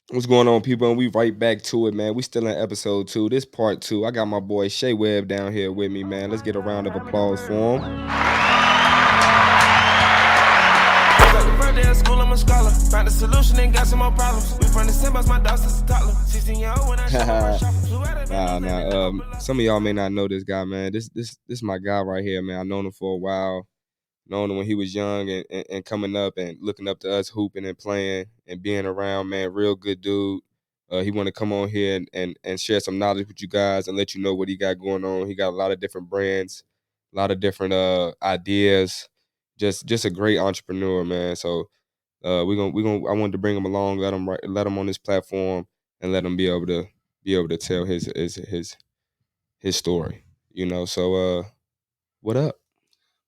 What's going on, people? And we right back to it, man. We still in episode 2. This part 2. I got my boy Shey Webb down here with me, man. Let's get a round of applause for him. Birthday at school, I'm a scholar. Found a solution and got some more problems. We from the same bus, my dog since a toddler. 16 year old when I some of y'all may not know this guy, man. This my guy right here, man. I've known him for a while. Known him when he was young and coming up and looking up to us hooping and playing and being around, man. Real good dude. He want to come on here and share some knowledge with you guys and let you know what he got going on. He got a lot of different brands, a lot of different ideas. Just a great entrepreneur, man. So we gonna I wanted to bring him along, let him on this platform and let him be able to tell his story. So what up?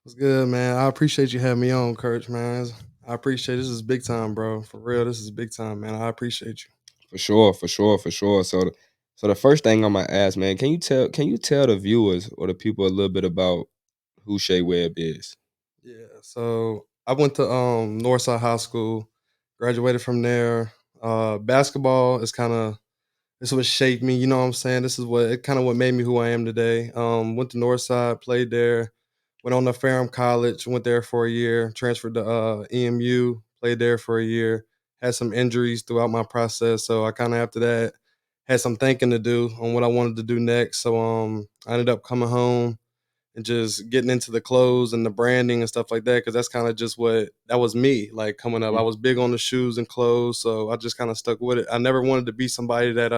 What's good, man? I appreciate you having me on, Coach, man. I appreciate this is big time, bro. For real, this is big time, man. I appreciate you. For sure, for sure, for sure. So the first thing I'm gonna ask, man, can you tell the viewers or the people a little bit about who Shea Webb is? Yeah. So I went to Northside High School, graduated from there. Basketball is kind of this is what shaped me. You know what I'm saying? This is what it kind of what made me who I am today. Went to Northside, played there. Went on to Ferrum College, went there for a year. Transferred to EMU, played there for a year. Had some injuries throughout my process, so I kind of after that had some thinking to do on what I wanted to do next. So I ended up coming home and just getting into the clothes and the branding and stuff like that because that's kind of just what that was me like coming up. I Mhm. was big on the shoes and clothes, so I just kind of stuck with it. I never wanted to be somebody that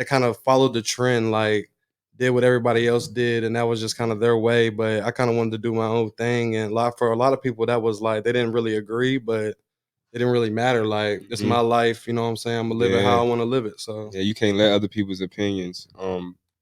kind of followed the trend, like did what everybody else did, and that was just kind of their way. But I kind of wanted to do my own thing, and for a lot of people, that was like they didn't really agree, but it didn't really matter. Like it's Mhm. my life, you know what I'm saying? I'm gonna live it how Yeah, I want to live it. So yeah. You can't let other people's opinions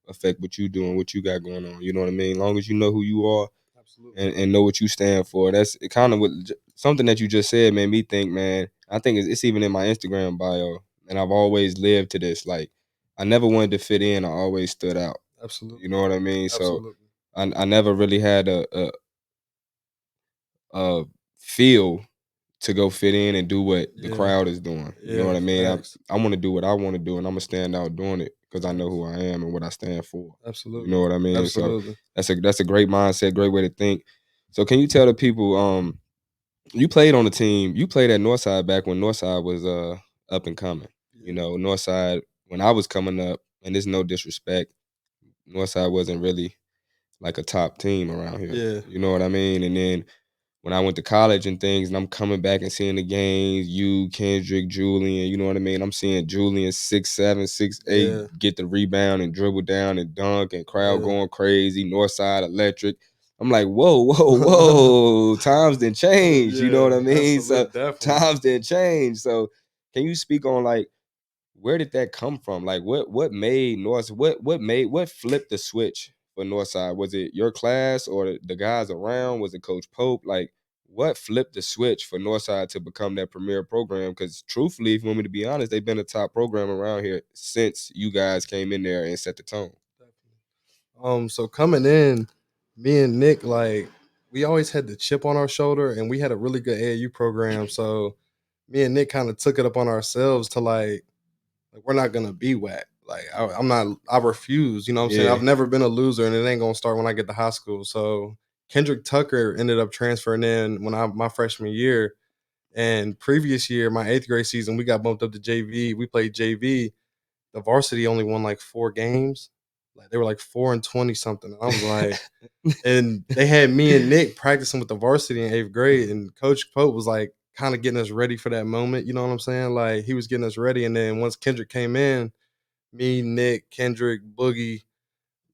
affect what you doing, what you got going on. You know what I mean? As long as you know who you are absolutely, and know what you stand for. That's kind of what something that you just said made me think, man. I think it's even in my Instagram bio, and I've always lived to this. Like, I never wanted to fit in. I always stood out. You absolutely, know what I mean? So absolutely. I never really had a feel to go fit in and do what the Yeah, crowd is doing. You know yeah, what I mean? facts. I want to do what I want to do, and I'm gonna stand out doing it because I know Facts. who I am and what I stand for. You know Absolutely, what I mean? So absolutely. that's a great mindset, great way to think. So can you tell the people, you played on the team, you played at Northside back when Northside was up and coming. You Yeah, know, Northside when I was coming up, and there's no disrespect, Northside wasn't really like a top team around here. yeah, You know what I mean? And then when I went to college and things, and I'm coming back and seeing the games, you, Kendrick, Julian, you know what I mean? I'm seeing Julian 6'7", 6'8", yeah, get the rebound and dribble down and dunk and crowd yeah. going crazy, Northside electric. I'm like, whoa, whoa, whoa, times didn't change, you know what Yeah, I mean? So absolutely, definitely. times didn't change. So can you speak on like where did that come from? Like what made what flipped the switch for Northside? Was it your class or the guys around? Was it Coach Pope? Like what flipped the switch for Northside to become that premier program? Because truthfully, if you want me to be honest, they've been a top program around here since you guys came in there and set the tone. So coming in, me and Nick, like we always had the chip on our shoulder, and we had a really good AAU program. So me and Nick kind of took it up on ourselves to like we're not gonna be whack. Like I'm not. I refuse. You know what I'm saying? Yeah. I've never been a loser, and it ain't gonna start when I get to high school. So Kendrick Tucker ended up transferring in when I my freshman year, and previous year, my eighth grade season, we got bumped up to JV. We played JV. The varsity only won like 4 games. Like they were like 4-20 something. And I was like, and they had me and Nick practicing with the varsity in eighth grade, and Coach Pope was like kind of getting us ready for that moment. You know what I'm saying? Like he was getting us ready, and then once Kendrick came in, me, Nick, Kendrick, Boogie,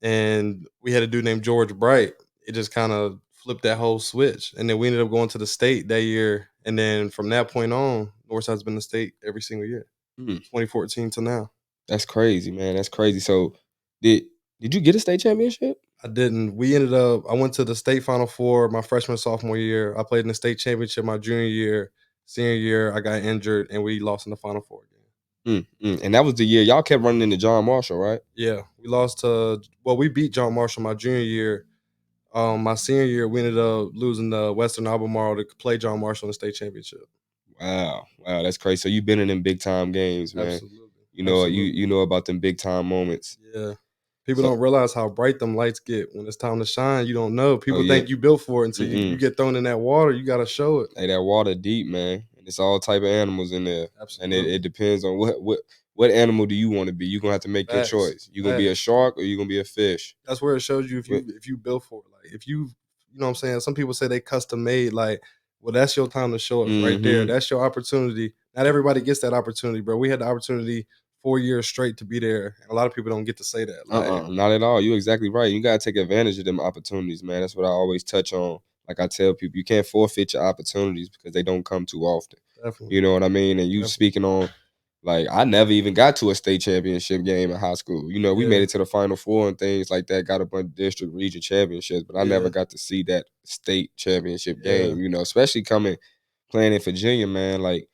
and we had a dude named George Bright. It just kind of flipped that whole switch, and then we ended up going to the state that year, and then from that point on, Northside's been the state every single year, Hmm. 2014 to now. That's crazy, man. That's crazy. So did did you get a state championship? I didn't. We ended up. I went to the state final four my freshman sophomore year. I played in the state championship my junior year. Senior year, I got injured and we lost in the final four again. And that was the year y'all kept running into John Marshall, right? Yeah, we lost to. Well, we beat John Marshall my junior year. My senior year, we ended up losing to Western Albemarle to play John Marshall in the state championship. Wow, that's crazy. So you've been in them big time games, man. Absolutely, You know, absolutely. you know about them big time moments. Yeah. People So, don't realize how bright them lights get when it's time to shine. You don't know. oh People yeah, think you built for it until you mm-mm. get thrown in that water. You gotta show it. Hey, that water deep, man. And it's all type of animals in there, and it Absolutely. depends on what animal do you want to be. You're gonna have to make your Facts. choice. You gonna be a Facts. shark or you gonna be a fish. That's where it shows you What? if you built for it. Like if you know what I'm saying? Some people say they custom made, like, well, that's your time to show it right there. Mm-hmm. That's your opportunity. Not everybody gets that opportunity, bro. We had the opportunity 4 years straight to be there. And a lot of people don't get to say that. Like, Not at all. You're exactly right. You gotta take advantage of them opportunities, man. That's what I always touch on. Like I tell people, you can't forfeit your opportunities because they don't come too often. definitely, You know what I mean? And you definitely. speaking on, like, I never even got to a state championship game in high school. You know, we made Yeah, it to the Final Four and things like that, got a bunch of district region championships, but I never yeah, got to see that state championship yeah. game, you know, especially coming playing in Virginia, man. Like,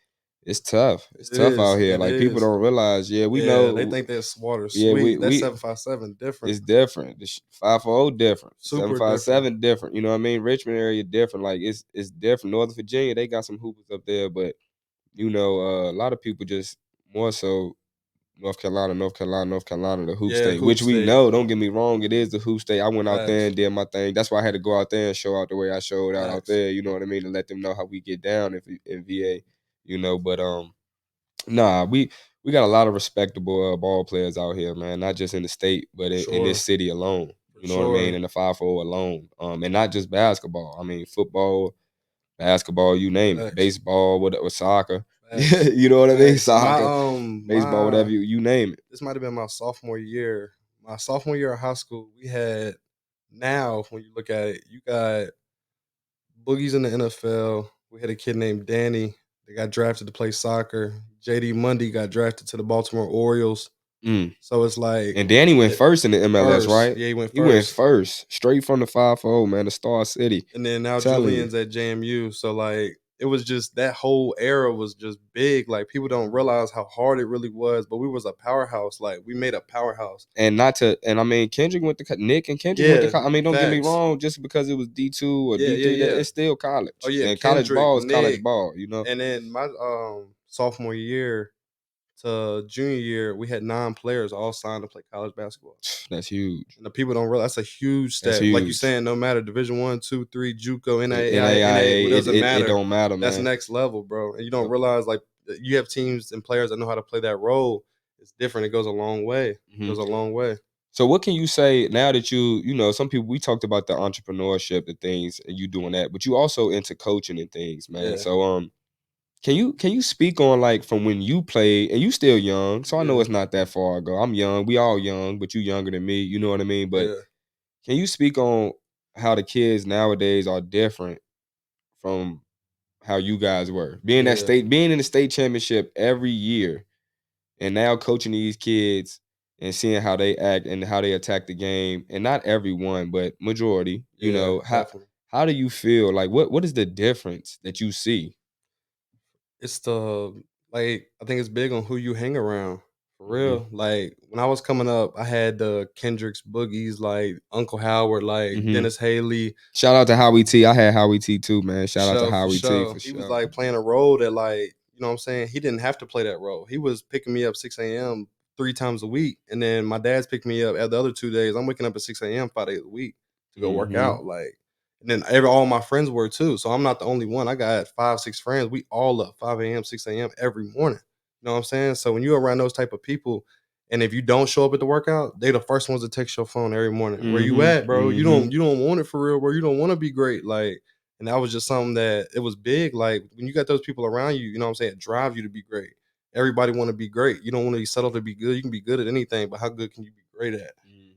it's tough. It's It tough out is. here. It Like, people is. don't realize, yeah, we Yeah, they know, think this water's yeah, sweet. That we 757 different. it's different. The 540 different. Super different. 757 different. You know what I mean? Richmond area different. Like it's different. Northern Virginia, they got some hoopers up there, but you know, a lot of people just more so North Carolina, the hoop Yeah, state, hoop which we state. know. Don't get me wrong, it is the hoop state. I went out there Facts. and did my thing. That's why I had to go out there and show out the way I showed out Facts. there. You know what I mean? To let them know how we get down in VA. You know, but nah, we got a lot of respectable ball players out here, man. Not just in the state, but For in this sure. city alone. For You know what I mean? sure. In the 5-4 alone, and not just basketball. I mean, football, basketball, you name it, Facts. baseball, whatever, soccer. Facts. You know what I mean? Facts. Soccer, baseball, whatever My you name it. this might have been my sophomore year. My sophomore year of high school, we had, now when you look at it, you got boogies in the NFL. We had a kid named Danny that got drafted to play soccer. JD Mundy got drafted to the Baltimore Orioles. Mm. So it's like And Danny went it, first in the MLS, first. right? Yeah, he went He went first. first, straight from the 5-4, man, the Star City. And then now Telling you. Julian's at JMU. So like it was just, that whole era was just big. Like people don't realize how hard it really was, but we was a powerhouse. Like we made a powerhouse. And not to, and I mean, Kendrick went to Nick and Kendrick went to. Yeah, I mean, don't get me facts. wrong. Just because it was D2 or Yeah, yeah, D3, that yeah. it's still Oh college, yeah, and college Kendrick, ball is college Nick, ball. You know, and then my sophomore year to junior year, we had 9 players all signed to play college basketball. that's huge. And the people don't realize that's a huge That's step. Like you huge. saying, no matter Division One, two, three, JUCO, NAIA, NA, it NAIA, doesn't it matter. don't matter, That's man. next level, bro. And you don't Yep. realize, like, you have teams and players that know how to play that role. It's different. It goes a long way. It Mhm. goes a long way. So what can you say now that you know, some people, we talked about the entrepreneurship and things and you doing that, but you also into coaching and things, man. Yeah, So can you speak on, like, from when you played, and you still young, so I know yeah, it's not that far ago. I'm young, we all young, but you younger than me, you know what I mean? But yeah, can you speak on how the kids nowadays are different from how you guys were? yeah. Being in the state championship every year and now coaching these kids and seeing how they act and how they attack the game, and not everyone, but majority, you Yeah, know, definitely. how do you feel? Like, what is the difference that you see? It's the, like, I think it's big on who you hang around. For Mhm. real. Like when I was coming up, I had the Kendricks boogies, like Uncle Howard, like Mhm. Dennis Haley. Shout out to Howie T. I had Howie T too, man. For Shout out to sure, for Howie T sure. for He was sure. like playing a role that, like, you know what I'm saying? He didn't have to play that role. He was picking me up 6 a.m. 3 times a week. And then my dad's picking me up at the other 2 days. I'm waking up at 6 a.m. 5 days a week to go work Mhm. out. Like, and then all my friends were too. So I'm not the only one. I got 5, 6 friends. We all up 5 a.m., 6 a.m. every morning. You know what I'm saying? So when you're around those type of people, and if you don't show up at the workout, they the first ones to text your phone every morning. Where you Mhm. at, bro? Mhm. You don't want it for real, bro. You don't want to be great. Like, and that was just something that it was big. Like when you got those people around you, you know what I'm saying, it drive you to be great. Everybody want to be great. You don't want to be settled to be good. You can be good at anything, but how good can you be great at?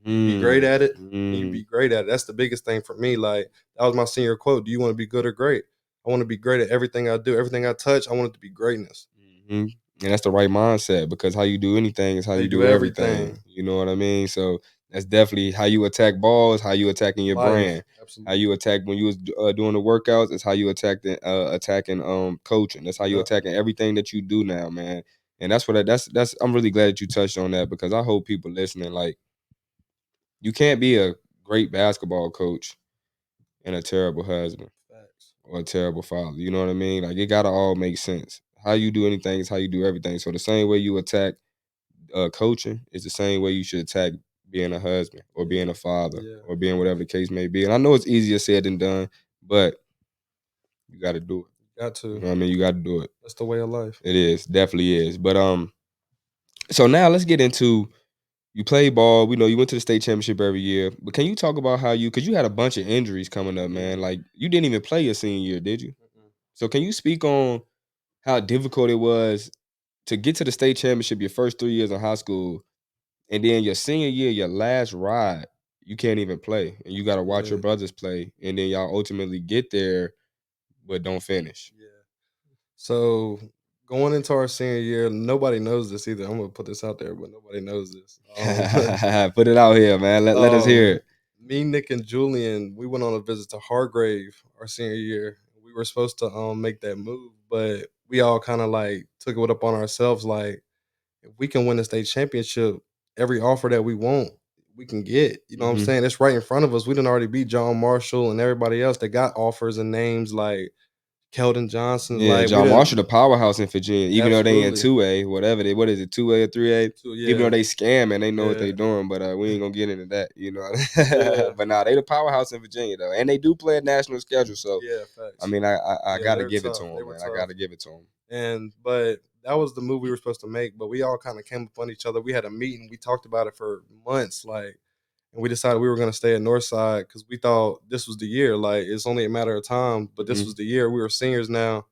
Can you be great Mhm. at it? Can you Mhm. be great at it? That's the biggest thing for me. Like that was my senior quote. Do you want to be good or great? I want to be great at everything I do. Everything I touch, I want it to be greatness. Mhm. And that's the right mindset, because how you do anything is how How you you do do everything. everything. You know what I mean? So that's definitely how you attack balls, how you attacking your Life. brand, how Absolutely. you attack when you was doing the workouts. It's how you attacking coaching. That's how you Yep. attacking everything that you do now, man. And that's what that's. I'm really glad that you touched on that, because I hope people listening, like, you can't be a great basketball coach and a terrible husband. Facts. or a terrible father. You know what I mean? Like it gotta all make sense. How you do anything is how you do everything. So the same way you attack coaching is the same way you should attack being a husband or being Yeah. a father Yeah. or being whatever the case may be. And I know it's easier said than done, but you got to do it. Got You to. know what I mean? You got to do it. That's the way of life. It is definitely is. But so now let's get into you play ball. We know you went to the state championship every year, but can you talk about how you because you had a bunch of injuries coming up, man. Mhm. Like you didn't even play your senior year, did you? Mm-mm. So can you speak on how difficult it was to get to the state championship your first 3 years in high school, and then your senior year, your last ride, you can't even play, and you got to watch your Yeah. brothers play, and then y'all ultimately get there but don't finish. Yeah. So going into our senior year, nobody knows this either. I'm gonna put this out there, but nobody knows this. Put it out here, man. Let us hear Um, it. Me, Nick, and Julian, we went on a visit to Hargrave our senior year. We were supposed to make that move, but we all kind of like took it up on ourselves. Like, if we can win the state championship, every offer that we want, we can get. You know what I'm Mhm. saying? It's right in front of us. We didn't already beat John Marshall and everybody else that got offers and names like Keldon Johnson. Yeah, Like we John Marshall, didn't the powerhouse in Virginia, even though they in absolutely. 2A, whatever they, what is it, 2A or 3A? So Even though yeah, they scamming, they know what they yeah, doing, but we ain't gonna get into that, you know. yeah, But nah, they the powerhouse in Virginia though, and they do play a national schedule. So yeah. I Facts. mean, I Yeah, gotta they're give it to tough. They them, were man. I tough. gotta give it to them. And but that was the move we were supposed to make. But we all kind of came up on each other. We had a meeting. We talked about it for months. Like, and we decided we were going to stay at Northside because we thought this was the year. Like, it's only a matter of time. But this Mhm. was the year. We were seniors now,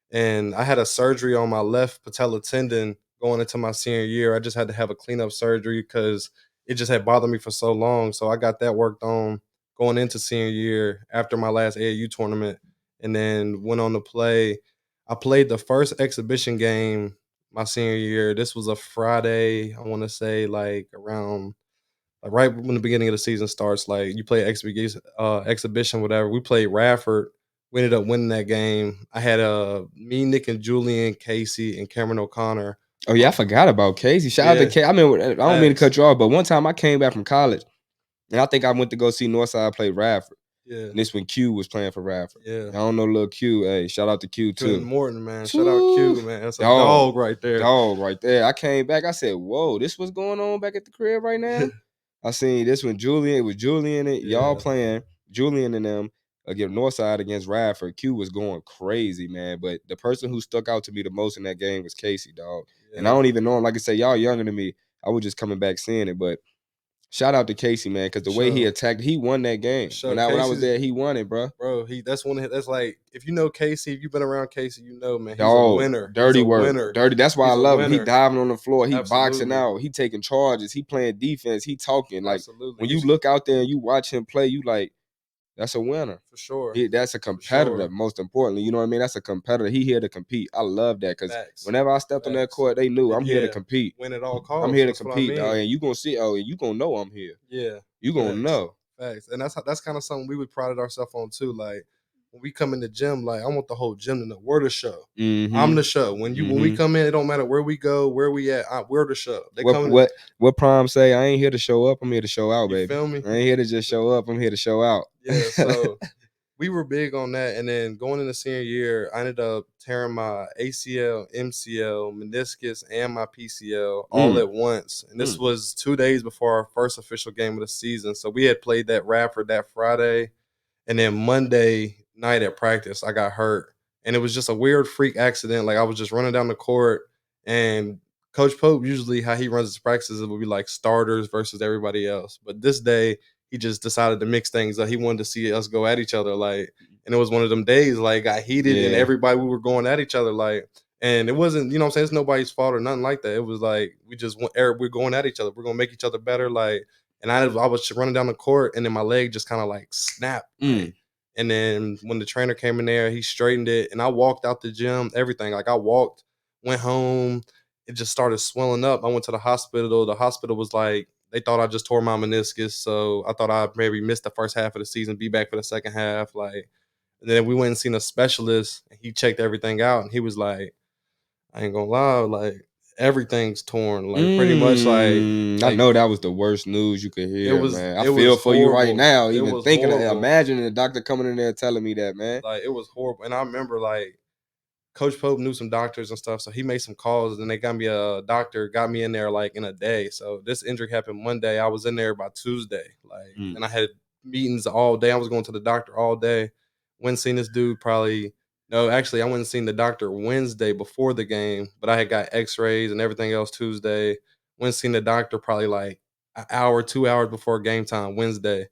and I had a surgery on my left patella tendon going into my senior year. I just had to have a cleanup surgery because it just had bothered me for so long. So I got that worked on going into senior year after my last AAU tournament, and then went on to play. I played the first exhibition game my senior year. This was a Friday. I want to say like around like right when the beginning of the season starts, like you play exhibition, whatever. We played Radford. We ended up winning that game. I had me, Nick, and Julian, Casey, and Cameron O'Connor. Oh yeah, I forgot about Casey. Shout out to Yeah, Casey. I mean, I don't mean to facts. cut you off, but one time I came back from college, and I think I went to go see Northside play Radford. Yeah, And this when Q was playing for Radford. yeah. I don't know little Q. Hey, shout out to Q Quentin too. Morton, man. Shout out Woo, Q, man. That's a dog, dog right there. dog, right there. I came back. I said, "Whoa, this what's going on back at the crib right now." I seen this when Julian. It was Julian and y'all Yeah, playing. Julian and them against Northside against Radford. Q was going crazy, man. But the person who stuck out to me the most in that game was Casey, dog. And I yeah. don't even know him. Like I say, y'all younger than me. I was just coming back seeing it, but shout out to Casey, man, because For the way he sure, attacked, he won that for game. sure. When I was Casey's there, he won it, bro. bro. That's one. That's like if you know Casey, if you've been around Casey, you know, man. He's a Dog, winner. He's dirty a work, winner. dirty. That's why I He's a love him. He winner. diving on the floor, he boxing Absolutely. out, he taking charges, he playing defense, he talking. Like Absolutely. when you He's look out there and you watch him play, you like, that's a winner. for sure. That's a For competitor, sure. most importantly. You know what I mean? That's a competitor. He here to compete. I love that because Facts. whenever I stepped on that Facts. court, they knew I'm here to Yeah. compete. Win at all I'm costs. here to That's what I compete, dog. mean. And you gonna see, oh, and you gonna know I'm here. Yeah. You gonna Facts. know. Facts. And that's kind of something we would pride ourselves on too. Like when we come in the gym, like I want the whole gym to know we're the show. I'm Mm-hmm. the show. When we Mm-hmm. come in, it don't matter where we go, where we at. We're the show. They What coming. what what Prime say? I ain't here to show up. I'm here to show out, You baby. feel me? I ain't here to just show up. I'm here to show out. Yeah. So we were big on that. And then going into senior year, I ended up tearing my ACL, MCL, meniscus, and my PCL all Mm, at once. And this mm. was 2 days before our first official game of the season. So we had played that Radford that Friday. And then Monday night at practice, I got hurt. And it was just a weird freak accident. Like I was just running down the court, and Coach Pope, usually how he runs his practices, it would be like starters versus everybody else. But this day, he just decided to mix things up. He wanted to see us go at each other. Like, and it was one of them days, like, got heated, and Yeah. everybody, we were going at each other. Like, and it wasn't, you know what I'm saying? It's nobody's fault or nothing like that. It was like, we just want, we're going at each other. We're going to make each other better. Like, and I was running down the court, and then my leg just kind of like snapped. Like, Mm. and then when the trainer came in there, he straightened it, and I walked out the gym, everything. Like I walked, went home, it just started swelling up. I went to the hospital. The hospital was like, they thought I just tore my meniscus, so I thought I'd maybe miss the first half of the season, be back for the second half. Like, and then we went and seen a specialist, and he checked everything out, and he was like, I ain't gonna lie, like everything's torn. Like pretty much I like know that was the worst news you could hear, man. I it feel was for you right horrible. now, It even was thinking, horrible. imagining the doctor coming in there telling me that, man. Like it was horrible. And I remember like Coach Pope knew some doctors and stuff, so he made some calls, and they got me a doctor, got me in there like in a day. So this injury happened Monday. I was in there by Tuesday, like, Mm, and I had meetings all day. I was going to the doctor all day. Went and seen this dude probably. No, actually, I went and seen the doctor Wednesday before the game, but I had got X-rays and everything else Tuesday. Went and seen the doctor probably like an hour, 2 hours before game time Wednesday.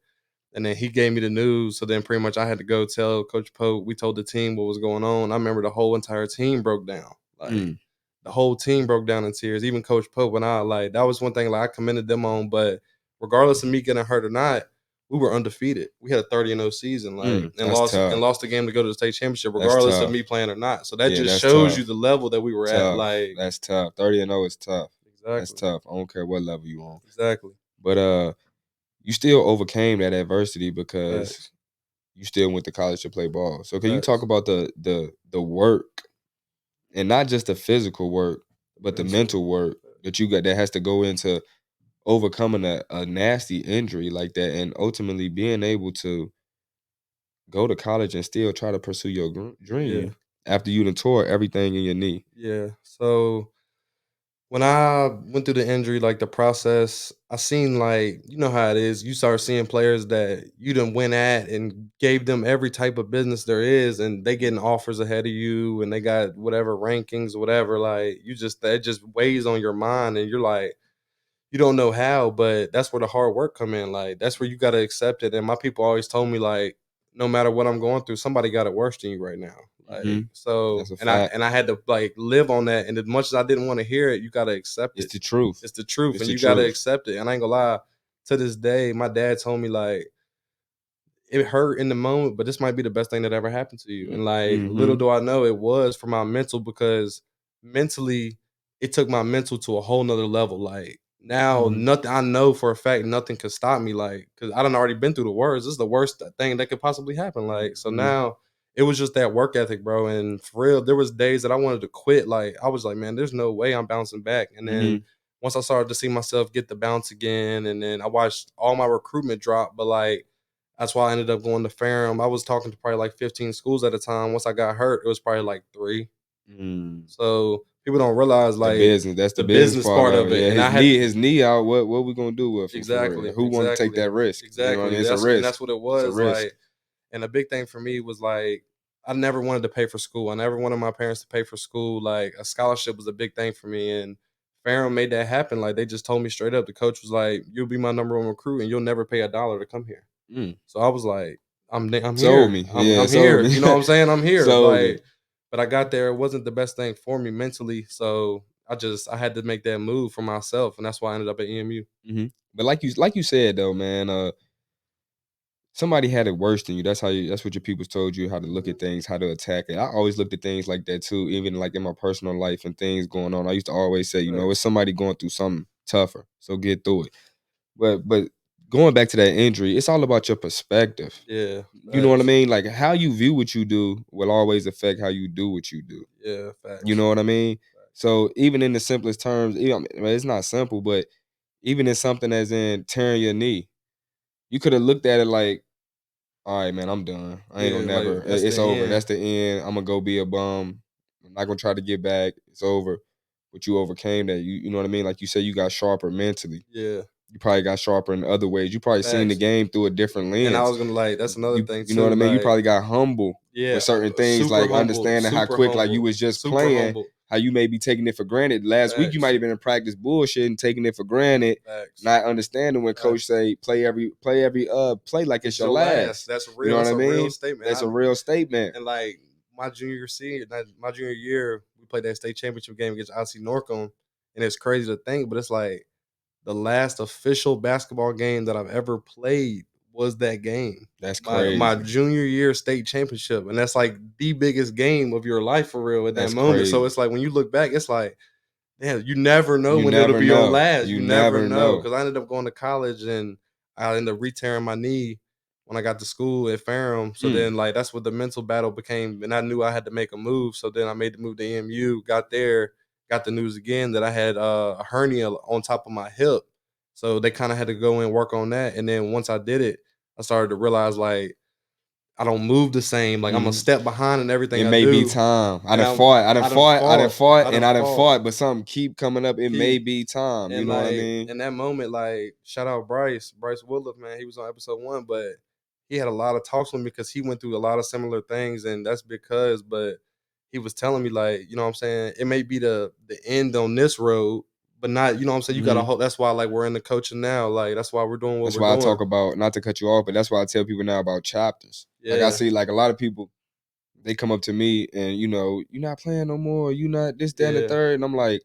And then he gave me the news. So then pretty much I had to go tell Coach Pope. We told the team what was going on. I remember the whole entire team broke down. Like mm, the whole team broke down in tears. Even Coach Pope and I, like that was one thing like I commended them on. But regardless of me getting hurt or not, we were undefeated. We had a 30-0 season, like that's and tough. lost the game to go to the state championship, That's regardless of tough. me playing or not. So that Yeah, just that's shows you tough. the level that we were at. Tough. Like That's tough. 30-0 is tough. That's exactly, tough. I don't care what level you on. exactly. But you still overcame that adversity because Facts, you still went to college to play ball. So can you talk facts. about the work, and not just the physical work, but the Mental. mental work that you got that has to go into overcoming a nasty injury like that, and ultimately being able to go to college and still try to pursue your Yeah, dream after you done tore everything in your knee? yeah. So when I went through the injury, like the process, I seen like you know how it is. You start seeing players that you done went at and gave them every type of business there is, and they getting offers ahead of you, and they got whatever rankings, whatever. Like you just that just weighs on your mind, and you're like, you don't know how, but that's where the hard work come in. Like that's where you got to accept it. And my people always told me like, no matter what I'm going through, somebody got it worse than you right now. Like That's so, a and I fact. and I had to like live on that. And as much as I didn't want to hear it, you got to accept It's it. the truth. It's the truth, It's and the you got to truth. accept it. And I ain't gonna lie. To this day, my dad told me like it hurt in the moment, but this might be the best thing that ever happened to you. And like little Mm-hmm. do I know it was for my mental because mentally it took my mental to a whole nother level. Like now Mm-hmm. nothing I know for a fact nothing could stop me. Like because I done already been through the worst. This is the worst thing that could possibly happen. Like so Mm-hmm. now it was just that work ethic, bro. And for real, there was days that I wanted to quit. Like I was like, man, there's no way I'm bouncing back. And then Mm-hmm. once I started to see myself get the bounce again, and then I watched all my recruitment drop, but like that's why I ended up going to Ferrum. I was talking to probably like 15 schools at a time. Once I got hurt, it was probably like 3. Mm. So people don't realize The like business. That's the the business business part part of of it. it. Yeah, And I had his knee out. What we gonna do with him for real? exactly, Who want to take exactly, that risk? You know what I exactly. mean? It's a risk. That's what it It's a was risk. like. And a big thing for me was like I never wanted to pay for school. I never wanted my parents to pay for school. Like a scholarship was a big thing for me, and Ferrum made that happen. Like they just told me straight up. The coach was like, "You'll be my number one recruit, and you'll never pay a dollar to come here." Mm. So I was like, I'm Sold here. me. Yeah, I'm sold here. me. You know what I'm saying? I'm here. Sold me. Like, but I got there. It wasn't the best thing for me mentally. So I had to make that move for myself, and that's why I ended up at EMU. Hmm. But like you said though, man, somebody had it worse than you. That's what your people's told you how to look at things, how to attack it. I always looked at things like that too, even like in my personal life and things going on. I used to always say, it's Facts. somebody going through something tougher. So get through it. But going back to that injury, it's all about your perspective. Yeah. You know what I Facts. mean? Like how you view what you do will always affect how you do what you do. Yeah. You Facts. know what I mean? Facts. So even in the simplest terms, well, it's not simple, but even in something as in tearing your knee, you could have looked at it like, all right, man, I'm done. I ain't gonna Yeah. never. Like that's the It's over. That's end. the end. I'm gonna go be a bum. I'm not gonna try to get back. It's over. But you overcame that. You know what I mean? Like you said, you got sharper mentally. Yeah. You probably got sharper in other ways. You probably seen the Facts. game through a different And I lens. was gonna like that's another thing You know what I too. mean? You Like probably got humble yeah, with certain things, super like humble, understanding how super quick, like you humble, was just super playing, humble. how you may be taking it for granted. Last week you might Facts. have been in practice bullshit taking it for granted, Facts. not understanding when coach Facts. say play every play like it's It's your your last. last. That's You know real. what That's I a real mean? statement. That's a real statement. And like my junior year, we played that state championship game against IC Norcom, and it's crazy to think, but it's like the last official basketball game that I've ever played was that game. That's My crazy. junior year state championship, and that's like the biggest game of your life for real at that That's moment. So crazy. it's like when you look back, it's like damn, you never know You when it'll never be your know. last. You You never never know. know. Because I ended up going to college and I ended up re-tearing my knee when I got to school at Ferrum. So Mm, then, like, that's what the mental battle became. And I knew I had to make a move. So then I made the move to EMU, got there, got the news again that I had a hernia on top of my hip. So they kind of had to go and work on that. And then once I did it, I started to realize like I don't move the same. Like I'm a Mhm. step behind in everything It I may be do. time. And I done fought, I and done I done fought. fought, but something keep coming up. It may Keep be time. You and know what I like mean? in that moment, like shout out Bryce Woodruff, man. He was on episode 1, but he had a lot of talks with me because he went through a lot of similar things, and that's because, but he was telling me like, you know what I'm saying, it may be the end on this road, but not, you know what I'm saying, you gotta Mhm. hold. That's why like we're in the coaching now. Like that's why we're doing what That's we're why I doing. talk about, not to cut you off, but that's why I tell people now about chapters. Like I Yeah, see, like a lot of people, they come up to me and you're not playing no more. You not this, that, and the yeah. third, and I'm like,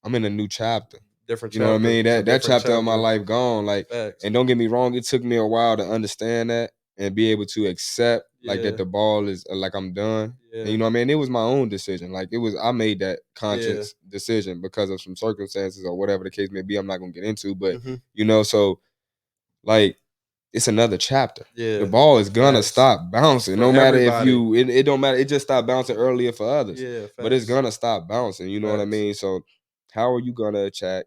I'm in a new chapter. Different You know what I chapter. mean? It's a That different chapter of my chapter. life gone. Like, Facts. and don't get me wrong, it took me a while to understand that and be able to accept like that Yeah, the ball is like I'm done. And yeah, you know what I mean? It was my own decision. Like it was, I made that yeah. conscious decision because of some circumstances or whatever the case may be. I'm not gonna get into, but Hmm. so like it's another chapter. The Yeah. ball is gonna Facts. stop bouncing. For No matter if everybody. you it don't matter, it just stopped bouncing earlier for others. Yeah, But it's facts. gonna stop bouncing. You know what I Facts. mean? So how are you gonna attack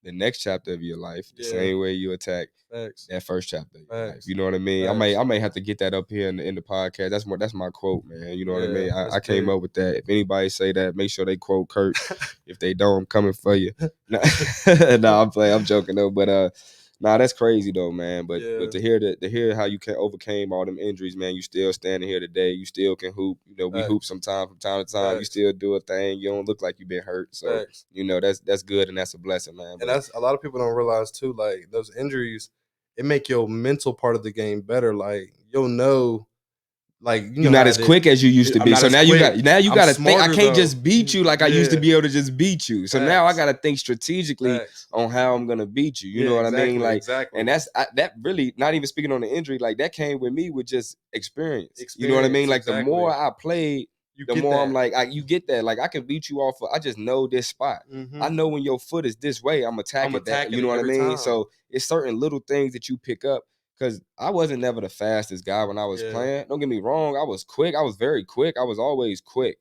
the next chapter of your life the Yeah, same way you attack facts. that first chapter of your life? Facts. You know what I mean? Facts. I may have to get that up here in the podcast. That's my quote, man. You know what I Yeah, mean? that's I came big. up with that. If anybody say that, make sure they quote Kurt. If they don't, I'm coming for you. No, I'm playing. I'm joking though. But nah, that's crazy though, man. But Yeah, to hear how you can overcame all them injuries, man. You still standing here today. You still can hoop. You know, we hoop facts. sometime from time to time. You Facts. still do a thing. You don't look like you've been hurt. So Facts. you know that's good and that's a blessing, man. And But that's a lot of people don't realize too, like those injuries, it make your mental part of the game better. Like you'll know, like you you're know not how as it is. quick as you used to I'm be. not So as quick. now you I'm gotta think. I smarter can't though. just beat you like I used to Yeah, be able to just beat you. So now I facts. gotta think strategically Facts. on how I'm gonna beat you. You Yeah, know what I mean? exactly, Like, and exactly. that really not even speaking on the injury. Like that came with me with just experience. You know what I mean? Experience, Like the more exactly. I played, You the get more I'm that. like, you get that. Like I can beat you off. I just know this spot. Mm-hmm. I know when your foot is this way, I'm I'm attacking that. You attacking know it what I every mean? time. So it's certain little things that you pick up because I wasn't never the fastest guy when I was Yeah, playing. Don't get me wrong, I was quick. I was very quick. I was always quick,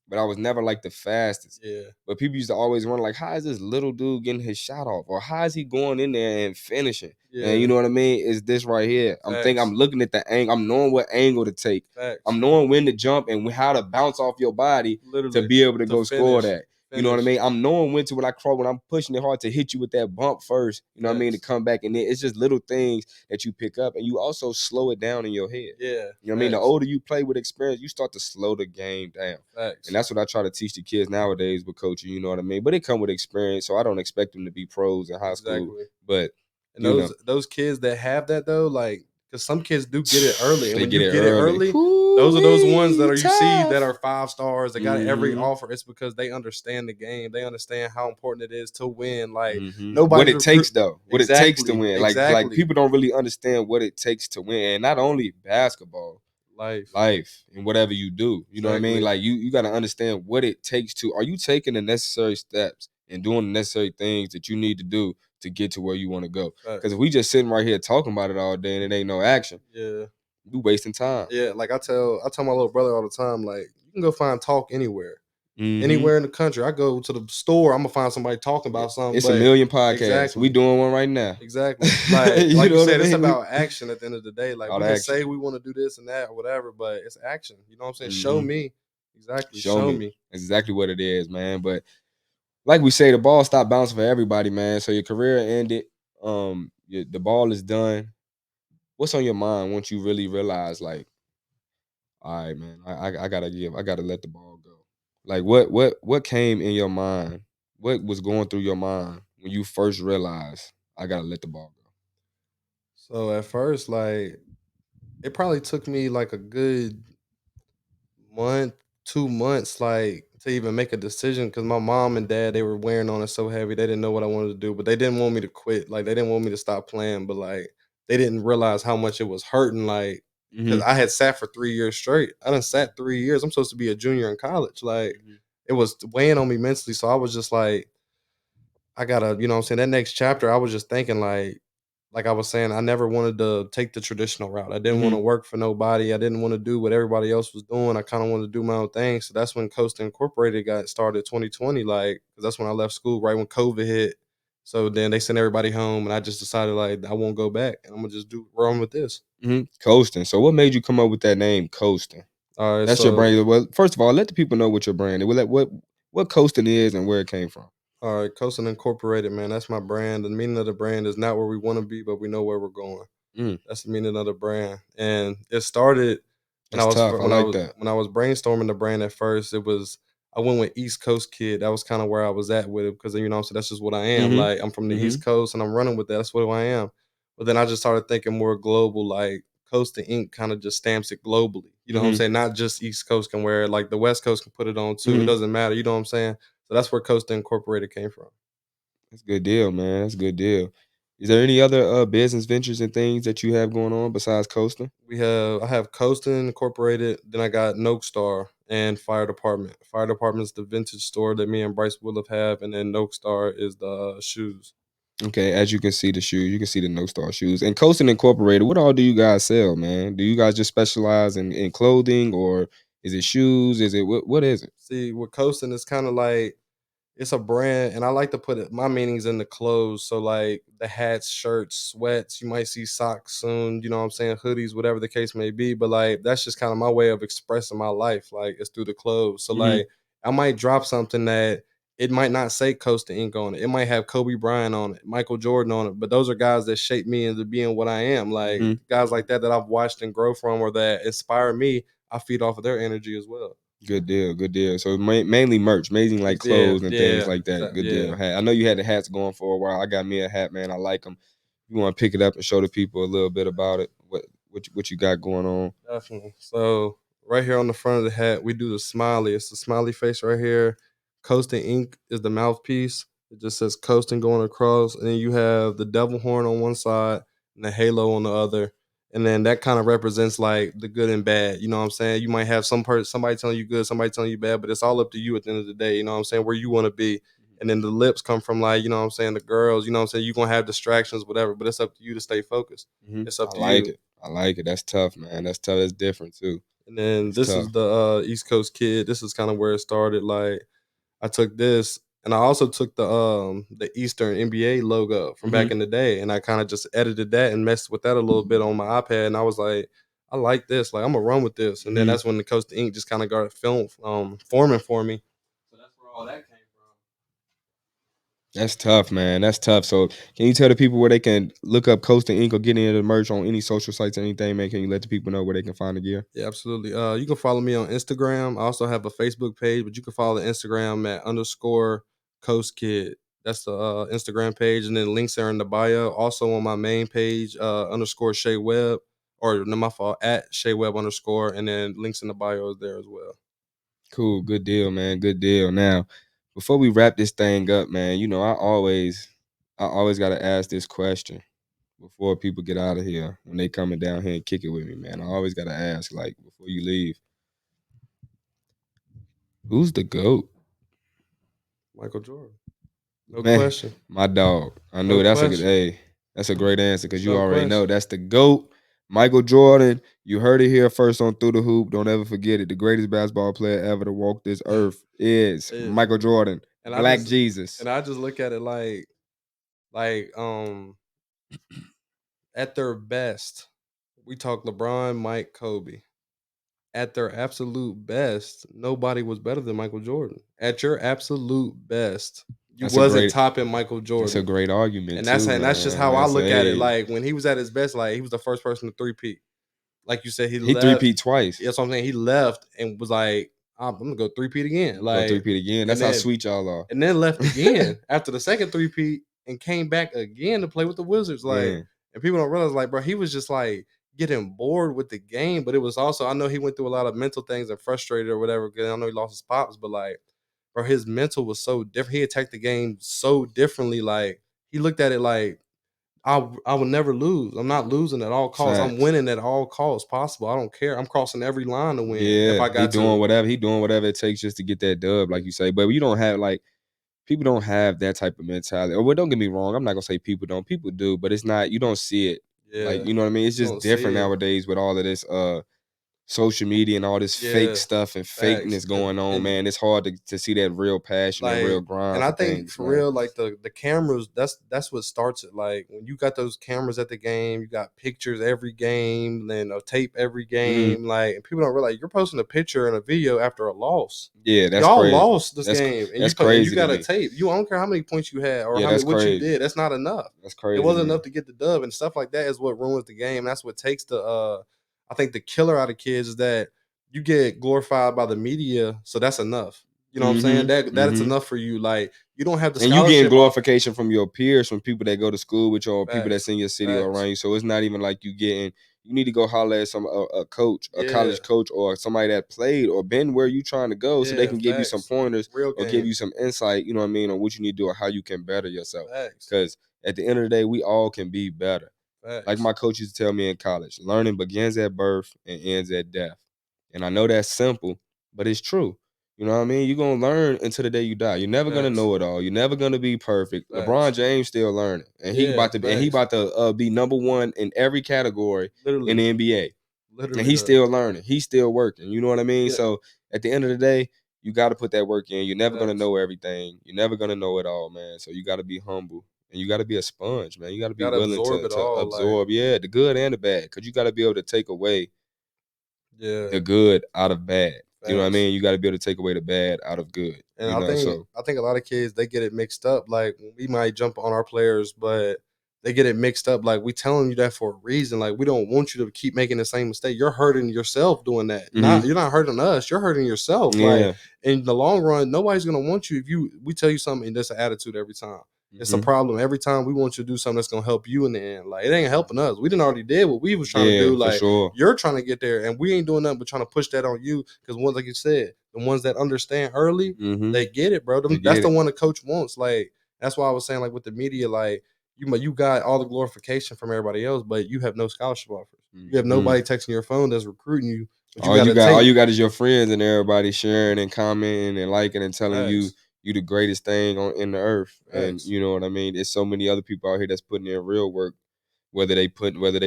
but I was never like the fastest. yeah, But people used to always wonder, like, how is this little dude getting his shot off? Or how is he going in there and finishing? And you yeah. know what I mean? Is this right here? I'm Facts. looking at the angle. I'm knowing what angle to take. Facts. I'm knowing when to jump and how to bounce off your body to Literally be able to to go score finish. that. You know what I Finish. mean? I'm knowing when to when I crawl, when I'm pushing it hard to hit you with that bump first. You know what I mean? To Facts. come back and it's just little things that you pick up and you also slow it down in your head. Yeah. You know what I mean? The Facts. older you play with experience, you start to slow the game down. And Facts. that's what I try to teach the kids nowadays with coaching, you know what I mean? But it come with experience, so I don't expect them to be pros in high school. Exactly. But, And you know, those kids that have that though, like, because some kids do get it early, and they when get you it get it early. early, those are those ones that Whoo-wee, are you see that tough. are 5 stars. They got every Mm-hmm. offer. It's because they understand the game. They understand how important it is to win. Like What nobody's it takes recruit. though, what it takes to Exactly. win. Like Exactly. people don't really understand what it takes to win. And not only basketball, Life. life and whatever you do. You know what I mean? Exactly. Like you got to understand what it takes to. Are you taking the necessary steps and doing the necessary things that you need to do to get to where you want to go? Because Facts. if we just sitting right here talking about it all day and it ain't no action, Yeah. you wasting time. Yeah. Like I tell my little brother all the time, like you can go find talk anywhere. Mm-hmm. Anywhere in the country. I go to the store, I'm gonna find somebody talking about something. It's a But million podcasts. We exactly, doing one right now. exactly. Like You like you know what I said, it's mean? We about action at the end of the day. Like all we the can action. say we want to do this and that or whatever, but it's action. You know what I'm saying? Show Mm-hmm. me. Exactly. Show Show me. me. That's exactly what it is, man. But like we say, the ball stopped bouncing for everybody, man. So your career ended. The ball is done. What's on your mind once you really realize, like, all right, man, I gotta let the ball go. Like, what came in your mind? What was going through your mind when you first realized I gotta let the ball go? So at first, like it probably took me like a good month, 2 months, like to even make a decision because my mom and dad they were wearing on it so heavy they didn't know what I wanted to do, but they didn't want me to quit. Like they didn't want me to stop playing, but like they didn't realize how much it was hurting. Like because Mm-hmm. I had sat for 3 years straight. I done sat 3 years. I'm supposed to be a junior in college. Like Mm-hmm. it was weighing on me mentally. So I was just like, I gotta, you know what I'm saying? That next chapter, I was just thinking like I was saying, I never wanted to take the traditional route. I didn't want to Mhm. work for nobody. I didn't want to do what everybody else was doing. I kind of wanted to do my own thing. So that's when Coast Incorporated got started 2020, like, 'cause that's when I left school, right when COVID hit. So then they sent everybody home, and I just decided, like, I won't go back. And I'm gonna just do run with this. Mhm. Coasting. So what made you come up with that name, Coasting? All right, That's your so brand. Well, first of all, let the people know what your brand is. What Coasting is and where it came from. all right, Coast Incorporated, man, that's my brand. The meaning of the brand is not where we want to be, but we know where we're going. Mm, That's the meaning of the brand, and it started when I that's was tough. fir- I like that. when I was brainstorming the brand at first. It was I went with East Coast Kid. That was kind of where I was at with it because so that's just what I am. Mhm. Like I'm from the East Mhm. Coast and I'm running with that. That's what I am. But then I just started thinking more global, like Coast to Ink kind of just stamps it globally. You know what I'm Mhm. saying? Not just East Coast can wear it, like the West Coast can put it on too. It Mhm. doesn't matter. You know what I'm saying? So that's where Coast Incorporated came from. That's a good deal, man. That's a good deal. Is there any other business ventures and things that you have going on besides coasting? I have Coastin Incorporated, then I got Noke Star and Fire Department. Fire Department's the vintage store that me and Bryce Woodruff have, and then Noke Star is the shoes. Okay, as you can see the shoes, you can see the No Star shoes. And Coasting Incorporated, what all do you guys sell, man? Do you guys just specialize in clothing, or is it shoes? Is it what is it? See, with Coastin, it's kind of like it's a brand, and I like to put my meanings in the clothes. So like the hats, shirts, sweats. You might see socks soon. You know what I'm saying? Hoodies, whatever the case may be. But like that's just kind of my way of expressing my life. Like it's through the clothes. So Mhm. like I might drop something that it might not say Coast to Ink on it. It might have Kobe Bryant on it, Michael Jordan on it. But those are guys that shaped me into being what I am. Like Mhm. guys like that I've watched and grow from, or that inspire me. I feed off of their energy as well. Good deal, good deal. So mainly merch, mainly like Yeah, clothes and things yeah, like that. Good yeah. deal. Hat. I know you had the hats going for a while. I got me a hat, man. I like them. You want to pick it up and show the people a little bit about it. What you got going on? Definitely. So right here on the front of the hat, we do the smiley. It's the smiley face right here. Coasting Ink is the mouthpiece. It just says coasting going across, and then you have the devil horn on one side and the halo on the other. And then that kind of represents like the good and bad. You know what I'm saying? You might have somebody telling you good, somebody telling you bad, but it's all up to you at the end of the day. You know what I'm saying? Where you want to be. And then the lips come from like, you know what I'm saying, the girls, you know what I'm saying? You're gonna have distractions, whatever, but it's up to you to stay focused. Mhm. It's up I to like you. it. I like it. That's tough, man. That's tough. That's different too. And then It's this tough. is the East Coast Kid. This is kind of where it started. Like I took this and I also took the Eastern NBA logo from back Mhm. in the day and I kind of just edited that and messed with that a little bit on my iPad and I was like, I like this. Like I'm gonna run with this. And then Mhm. that's when the Coast to Ink just kind of got film forming for me. So that's where all that came from. That's tough, man. That's tough. So, can you tell the people where they can look up Coasting Ink or get any of the merch on any social sites or anything, man? Can you let the people know where they can find the gear? Yeah, absolutely. You can follow me on Instagram. I also have a Facebook page, but you can follow the Instagram at underscore Coast Kid. That's the Instagram page, and then links are in the bio. Also on my main page, underscore Shey Webb, or no, my fault, at Shey Webb underscore, and then links in the bio is there as well. Cool. Good deal, man. Good deal. Now, before we wrap this thing up, man, I always got to ask this question before people get out of here when they coming down here and kick it with me, man. I always got to ask, like, before you leave, who's the GOAT? Michael Jordan, no Man, question, my dog. I no knew that's a good. question, Hey, that's a great answer because you no already know question. that's the GOAT. Michael Jordan. You heard it here first on Through the Hoop. Don't ever forget it. The greatest basketball player ever to walk this earth is Is Michael Jordan, and I Black just Jesus. and I just look at it like at their best, we talk LeBron, Mike, Kobe. At their absolute best, nobody was better than Michael Jordan. At your absolute best, you That's a wasn't great. topping Michael That's a Jordan. great argument too, And that's just man. how I That's look at it. a Like when he was at his best, like he was the first person to three-peat. Like you said, he he left. three-peat twice. That's what I'm saying. He left and was like, I'm gonna go three-peat again. Go Like, three-peat again. That's and how then sweet y'all are. left again after the second three-peat and came back again to play with the Wizards. Like, Man, and people don't realize, like, bro, he was just like getting bored with the game. But it was also, I know he went through a lot of mental things and frustrated or whatever. Because I know he lost his pops, but like, bro, his mental was so different. He attacked the game so differently. Like, he looked at it like, I will never lose. I'm not losing at all costs. I'm facts. winning at all costs possible. I don't care. I'm crossing every line to win if Yeah, I he got doing to. whatever he doing whatever it takes just to get that dub, like you say. But you don't have like people don't have that type of mentality. Or well, don't get me wrong, I'm not gonna say people don't. People do, but it's not. You don't see it. Like, Yeah, you know what I mean? It's you just don't see different it. nowadays with all of this social media and all this fake Yeah, stuff and facts. fakeness going on, And man. It's hard to see that real passion, that real like, and grind I for think things, for man. real, like the cameras, that's what starts it. Like when you got those cameras at the game, you got pictures every game, then a tape every Mhm. game. Like, and people don't realize you're posting a picture and a video after a loss. Yeah, that's Y'all crazy. lost this game, and That's you crazy to got a me. tape. You I don't care how many points you had or Yeah, how many that's what you crazy. did. That's not enough. That's It crazy to wasn't me. enough to get the dub, and stuff like that is what ruins the game. That's what takes the I think the killer out of kids is that you get glorified by the media, so that's enough. You know what I'm saying? Mhm. That's Mhm. enough for you. Like you don't have the And you getting scholarship off. glorification from your peers, from people that go to school with you, or people that's Facts, in your city or facts. around you. So it's not even like you getting. You need to go holler at a coach, a Yeah, college coach, or somebody that played or been where you trying to go, so they yeah, can give you some facts. pointers Real or give game. you some insight. You know what I mean, on what you need to do or how you can better yourself. Facts, Because at the end of the day, we all can be better. Like facts. my coach used to tell me in college, learning begins at birth and ends at death. And I know that's simple, but it's true. You know what I mean? You're gonna learn until the day you die. You're never gonna Facts, know it all. You're never gonna be perfect. LeBron facts. James still learning, and Yeah, he facts. about to be number one in every category in Literally, the NBA, and literally he's though. still learning. He's still working. You know what I mean? Yeah, So at the end of the day, you got to put that work in. You're never gonna facts. know everything. You're never gonna know it all, man. So you got to be humble, and you got to be a sponge, man. You got to be Gotta willing absorb it to all. Like, absorb, yeah, the good and the bad, because you got to be able to take away yeah, the good out of bad. You know what I facts. mean? You got to be able to take away the bad out of good. And You know, so I think a lot of kids they get it mixed up. Like we might jump on our players, but they get it mixed up. Like we telling you that for a reason. Like we don't want you to keep making the same mistake. You're hurting yourself doing that. mhm. Not you're not hurting us. You're hurting yourself. Like Yeah. in the long run, nobody's gonna want you if you we tell you something and there's an attitude every time. It's a Mhm. problem every time we want you to do something that's gonna help you in the end. Like it ain't helping us. We didn't already did what we was trying to Yeah, do. for Like sure. you're trying to get there, and we ain't doing nothing but trying to push that on you. Because ones like you said, the ones that understand early, Mhm. they get it, bro. They That's get the it. one the coach wants. Like that's why I was saying, like with the media, like you got all the glorification from everybody else, but you have no scholarship offers. You have Mhm. nobody texting your phone that's recruiting you, but you All got you to got all take you got is your friends and everybody sharing and commenting and liking and telling you facts, you the greatest thing on in the earth. And facts. you know what I mean? There's so many other people out here that's putting in real work, whether they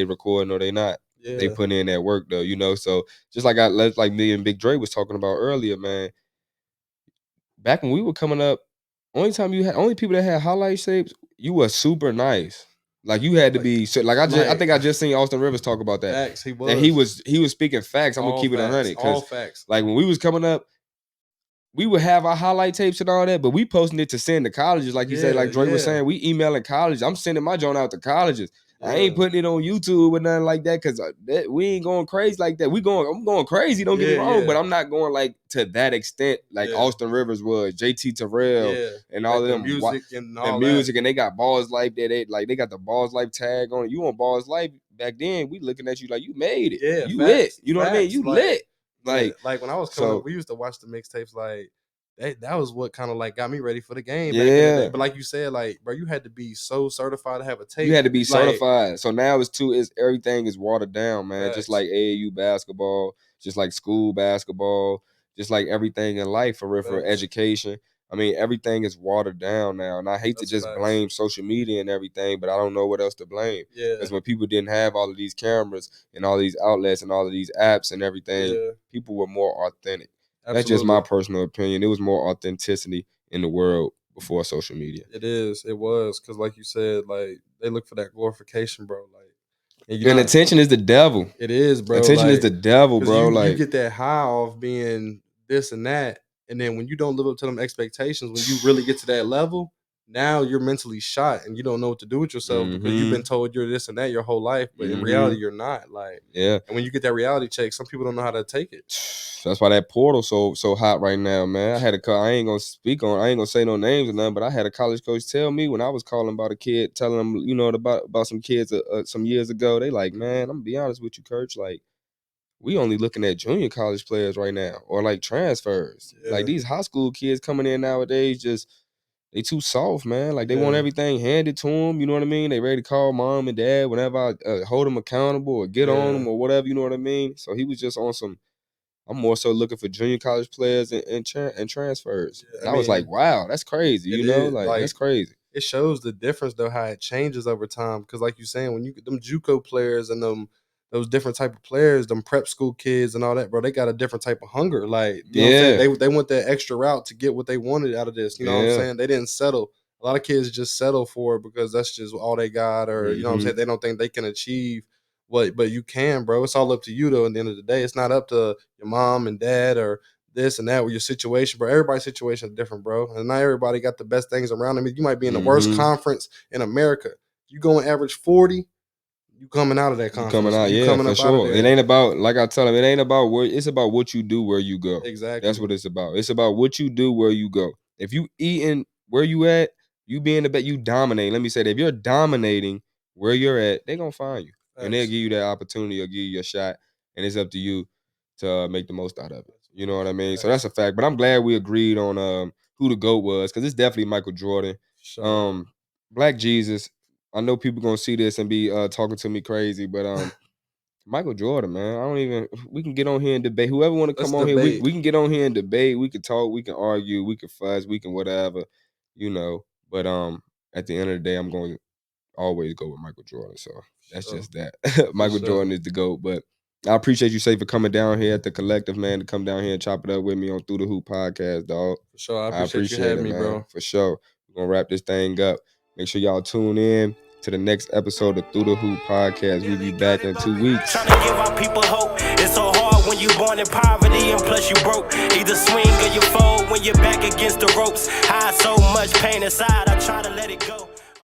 recording or they not. They Yeah, putting in that work though, you know. So just like me and Big Dre was talking about earlier, man. Back when we were coming up, only people that had highlight tapes, you were super nice. Like you had to like be so I like think I just seen Austin Rivers talk about that. facts. He And was he was speaking facts. I'm gonna keep it 100 all because facts. like when we was coming up, we would have our highlight tapes and all that, but we posting it to send to colleges, like you said, Yeah, like Dre was yeah, saying, we emailing colleges. I'm sending my joint out to colleges. I ain't yeah, putting it on YouTube or nothing like that because we ain't going crazy like that. I'm going crazy. Don't get me yeah, wrong, yeah, but I'm not going like to that extent, like yeah, Austin Rivers was, JT Terrell, yeah. and all Like of the them. music and And all that. music, and they got Balls Life. They got the Balls Life tag on it. You on Balls Life back then? We looking at you like you made it. Yeah, You lit. facts, You know what I mean? facts. You lit. Like Like when I was coming up, so. we used to watch the mixtapes. Like that was what kind of like got me ready for the game back in the day. Yeah. But like you said, like bro, you had to be so certified to have a You tape. had to be Like certified. So now it's everything is watered down, man. Just facts, like AAU basketball, just like school basketball, just like everything in life for real, for facts. education. I mean, everything is watered down now. And I hate to That's just facts. blame social media and everything, but I don't know what else to blame. Yeah, Because when people didn't have all of these cameras and all these outlets and all of these apps and everything, yeah, people were more authentic. That's just my absolutely. personal opinion. It was more authenticity in the world before social media. It is. It was because like you said, like they look for that glorification, bro. Like and you're And not. attention is the devil. It is, bro. Attention is Like the devil, because bro. you Like, get that high off being this and that, and then when you don't live up to them expectations, when you really get to that level, now you're mentally shot and you don't know what to do with yourself because you've been mm-hmm, told you're this and that your whole life, but in reality mm-hmm. you're not. Like, Yeah. and when you get that reality check, some people don't know how to take it. That's why that portal so hot right now, man. I ain't gonna I ain't gonna say no names or nothing, but I had a college coach tell me when I was calling about a kid, telling them, you know, about some kids some years ago. They like, man, I'm gonna be honest with you, Coach. Like, we only looking at junior college players right now, or like transfers. Like Yeah, these high school kids coming in nowadays, just they too soft, man. Like they want yeah, everything handed to them. You know what I mean? They ready to call mom and dad whenever I hold them accountable or get on yeah, them or whatever. You know what I mean? So he was just on some. I'm more so looking for junior college players and transfers. Yeah, And I was like, wow, that's crazy. it You know, is like like that's crazy. it shows the difference though how it changes over time. Because like you saying, when you get them JUCO players and them those different type of players, them prep school kids and all that, bro, they got a different type of hunger. Like you know what I'm saying? Yeah, They went that extra route to get what they wanted out of this. You know what I'm yeah. saying? They didn't settle. A lot of kids just settle for it because that's just all they got, or you know what I'm Hmm. saying? They don't think they can achieve what, but you can, bro. It's all up to you though. At the end of the day, it's not up to your mom and dad or this and that with your situation, bro. Everybody's situation is different, bro. And not everybody got the best things around them. You might be in the worst Hmm. conference in America. You go and average 40, you coming out of that You coming conference. out, You yeah, coming for up out of sure. It there. ain't about, like I tell them, it ain't about where, it's about what you do where you go. That's Exactly. what it's about. It's about what you do where you go. If you eating where you at, you be in the bed, you dominate. Let me say that if you're dominating where you're at, they gonna find you. And they'll Facts. give you that opportunity or give you a shot. And it's up to you to make the most out of it. You know what I mean? So that's Facts. a fact. But I'm glad we agreed on who the GOAT was, because it's definitely Michael Jordan. Sure. Um, Black Jesus. I know people gonna see this and be talking to me crazy, but Michael Jordan, man. I don't even. We can get on here and debate. Whoever want to Let's come on here, we debate. we can get on here and debate. We can talk. We can argue. We can fuss. We can whatever, you know. But at the end of the day, I'm going to always go with Michael Jordan. So that's Sure. just that. For Michael sure. Jordan is the GOAT. But I appreciate you, Say, for coming down here at the Collective, man, to come down here and chop it up with me on Through the Hoop podcast, dog. For sure. I I appreciate you appreciate having it, me, man, bro. for sure. We're gonna wrap this thing up. Make sure y'all tune in to the next episode of Through the Hoop podcast. We be back in 2 weeks. Trying to give our people hope. It's so hard when you born in poverty and plus you broke. Either swing or you fold when you're back against the ropes. Hide so much pain inside, I try to let it go.